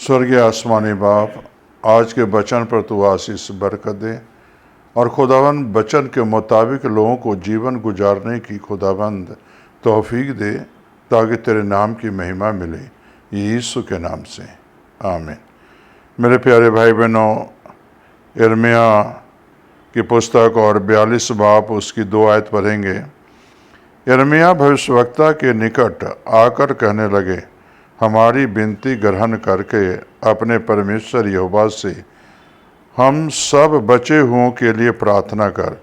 स्वर्गीय आसमानी बाप, आज के वचन पर तू आशीष बरकत दे और खुदावंद वचन के मुताबिक लोगों को जीवन गुजारने की खुदावंद तौफीक दे, ताकि तेरे नाम की महिमा मिले। यीशु के नाम से आमीन। मेरे प्यारे भाई बहनों, यिर्मयाह की पुस्तक और 42 बाब उसकी 2 आयत पढ़ेंगे। यिर्मयाह भविष्यवक्ता के निकट आकर कहने लगे, हमारी विनती ग्रहण करके अपने परमेश्वर यहोवा से हम सब बचे हुओं के लिए प्रार्थना कर,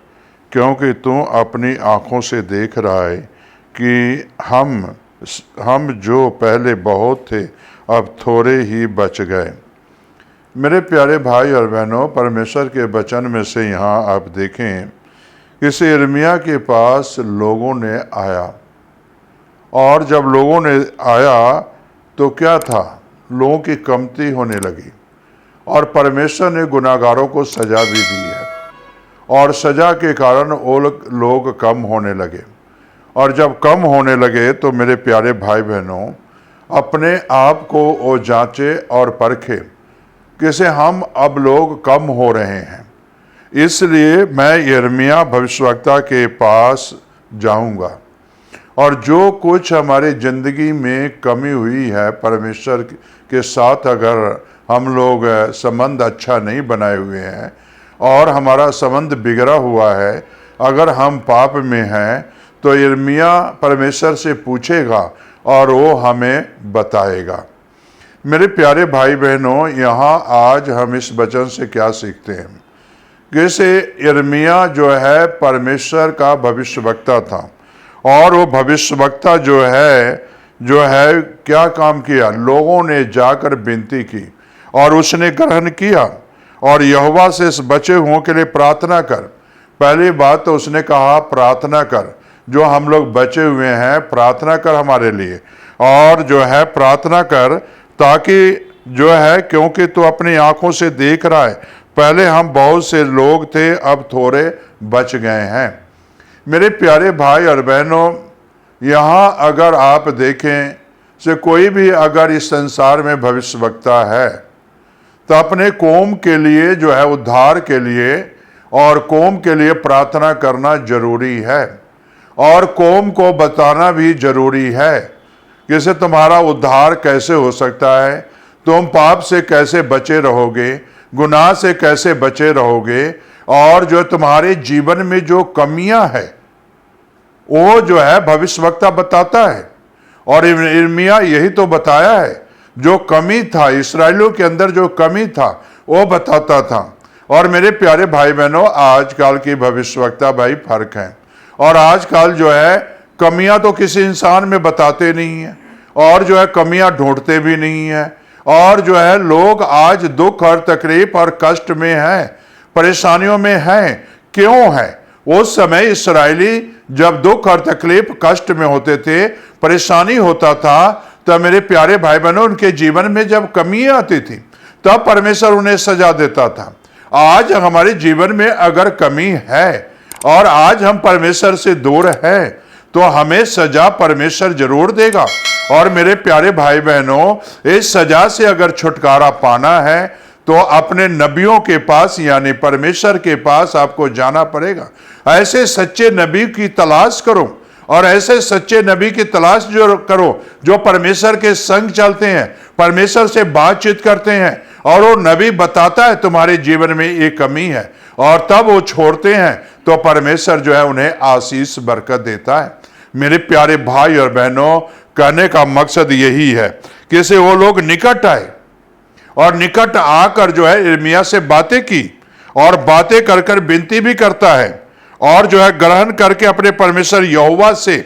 क्योंकि तू अपनी आँखों से देख रहा है कि हम जो पहले बहुत थे अब थोड़े ही बच गए। मेरे प्यारे भाई और बहनों, परमेश्वर के वचन में से यहाँ आप देखें, इस यिर्मयाह के पास लोगों ने आया, और जब लोगों ने आया तो क्या था, लोगों की कमती होने लगी और परमेश्वर ने गुनाहगारों को सजा भी दी है, और सजा के कारण वो लोग कम होने लगे। और जब कम होने लगे तो मेरे प्यारे भाई बहनों, अपने आप को वो जांचे और परखे कैसे हम अब लोग कम हो रहे हैं। इसलिए मैं यिर्मयाह भविष्यवक्ता के पास जाऊंगा, और जो कुछ हमारी ज़िंदगी में कमी हुई है, परमेश्वर के साथ अगर हम लोग संबंध अच्छा नहीं बनाए हुए हैं और हमारा संबंध बिगड़ा हुआ है, अगर हम पाप में हैं, तो यिर्मयाह परमेश्वर से पूछेगा और वो हमें बताएगा। मेरे प्यारे भाई बहनों, यहाँ आज हम इस वचन से क्या सीखते हैं? जैसे यिर्मयाह जो है परमेश्वर का भविष्यवक्ता था, और वो भविष्यवक्ता जो है क्या काम किया, लोगों ने जाकर विनती की और उसने ग्रहण किया, और यहोवा से इस बचे हुओं के लिए प्रार्थना कर। पहली बात तो उसने कहा, प्रार्थना कर, जो हम लोग बचे हुए हैं प्रार्थना कर हमारे लिए, और जो है प्रार्थना कर, ताकि जो है, क्योंकि तू अपनी आंखों से देख रहा है, पहले हम बहुत से लोग थे अब थोड़े बच गए हैं। मेरे प्यारे भाई और बहनों, यहाँ अगर आप देखें से कोई भी अगर इस संसार में भविष्यवक्ता है तो अपने कौम के लिए जो है, उद्धार के लिए और कौम के लिए प्रार्थना करना जरूरी है, और कौम को बताना भी जरूरी है कि तुम्हारा उद्धार कैसे हो सकता है, तुम पाप से कैसे बचे रहोगे, गुनाह से कैसे बचे रहोगे, और जो तुम्हारे जीवन में जो कमियां है वो जो है भविष्यवक्ता बताता है। और यिर्मयाह यही तो बताया है, जो कमी था इस्राएलियों के अंदर, जो कमी था वो बताता था। और मेरे प्यारे भाई बहनों, आजकल की भविष्यवक्ता भाई फर्क है, और आजकल जो है कमियां तो किसी इंसान में बताते नहीं है, और जो है कमियां ढूंढते भी नहीं है, और जो है लोग आज दुख और तकलीफ और कष्ट में हैं, परेशानियों में हैं। क्यों है? उस समय इस्राएली जब दुख और तकलीफ कष्ट में होते थे, परेशानी होता था, तब मेरे प्यारे भाई बहनों, उनके जीवन में जब कमी आती थी तब परमेश्वर उन्हें सजा देता था। आज हमारे जीवन में अगर कमी है और आज हम परमेश्वर से दूर हैं, तो हमें सजा परमेश्वर जरूर देगा। और मेरे प्यारे भाई बहनों, इस सजा से अगर छुटकारा पाना है तो अपने नबियों के पास यानी परमेश्वर के पास आपको जाना पड़ेगा। ऐसे सच्चे नबी की तलाश करो, और ऐसे सच्चे नबी की तलाश जो करो जो परमेश्वर के संग चलते हैं, परमेश्वर से बातचीत करते हैं, और वो नबी बताता है तुम्हारे जीवन में ये कमी है, और तब वो छोड़ते हैं, तो परमेश्वर जो है उन्हें आशीष बरकत देता है। मेरे प्यारे भाई और बहनों, कहने का मकसद यही है कि से वो लोग निकट आए, और निकट आकर जो है यिर्मयाह से बातें की, और बातें कर कर विनती भी करता है, और जो है ग्रहण करके अपने परमेश्वर यहोवा से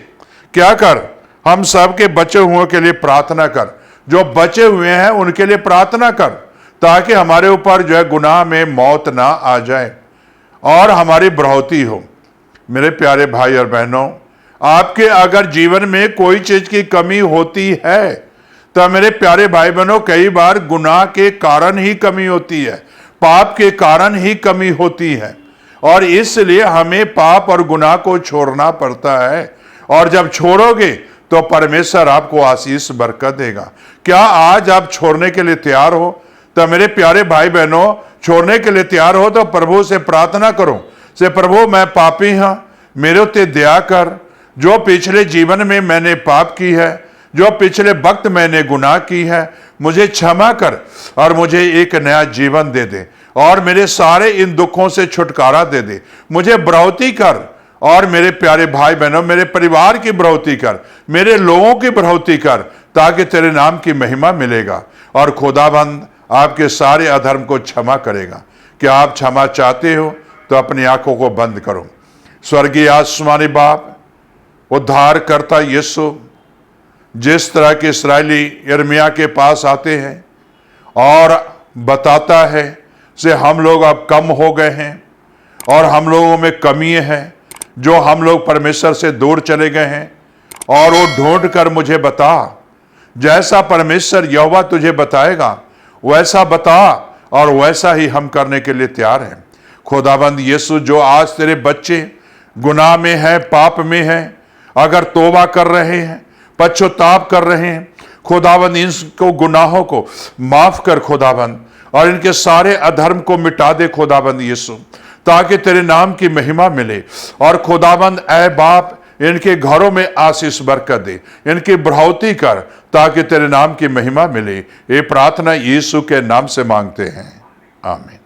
क्या कर, हम सब के बचे हुए के लिए प्रार्थना कर, जो बचे हुए हैं उनके लिए प्रार्थना कर, ताकि हमारे ऊपर जो है गुनाह में मौत ना आ जाए और हमारी बढ़ोतरी हो। मेरे प्यारे भाई और बहनों, आपके अगर जीवन में कोई चीज की कमी होती है तो मेरे प्यारे भाई बहनों, कई बार गुनाह के कारण ही कमी होती है, पाप के कारण ही कमी होती है, और इसलिए हमें पाप और गुनाह को छोड़ना पड़ता है। और जब छोड़ोगे तो तो परमेश्वर आपको आशीष बरकत देगा। क्या आज आप छोड़ने के लिए तैयार हो? तो मेरे प्यारे भाई बहनों, छोड़ने के लिए तैयार हो तो प्रभु से प्रार्थना करो से प्रभु मैं पापी हूं, मेरे उत्ते दया कर। जो पिछले जीवन में मैंने पाप की है, जो पिछले वक्त मैंने गुनाह की है, मुझे क्षमा कर और मुझे एक नया जीवन दे दे और मेरे सारे इन दुखों से छुटकारा दे दे। मुझे बढ़ोतरी कर और मेरे प्यारे भाई बहनों, मेरे परिवार की बढ़ोतरी कर, मेरे लोगों की बढ़ोतरी कर, ताकि तेरे नाम की महिमा मिलेगा और खुदाबंद आपके सारे अधर्म को क्षमा करेगा। क्या आप क्षमा चाहते हो तो अपनी आंखों को बंद करो। स्वर्गीय आसमानी बाप, उद्धार करता यीशु, जिस तरह के इस्राएली यिर्मयाह के पास आते हैं और बताता है से हम लोग अब कम हो गए हैं और हम लोगों में कमी है, जो हम लोग परमेश्वर से दूर चले गए हैं, और वो ढूंढ कर मुझे बता। जैसा परमेश्वर यहोवा तुझे बताएगा वैसा बता और वैसा ही हम करने के लिए तैयार हैं। खुदाबंद यीशु, जो आज तेरे बच्चे गुनाह में हैं, पाप में हैं, अगर तौबा कर रहे हैं, पश्चाताप कर रहे हैं, खुदाबंद इनको गुनाहों को माफ कर खुदाबंद, और इनके सारे अधर्म को मिटा दे खुदाबंद यीशु, ताकि तेरे नाम की महिमा मिले। और खुदाबंद ऐ बाप, इनके घरों में आशीष बरकत दे, इनकी बढ़ोतरी कर, ताकि तेरे नाम की महिमा मिले। ये प्रार्थना यीशु के नाम से मांगते हैं, आमीन।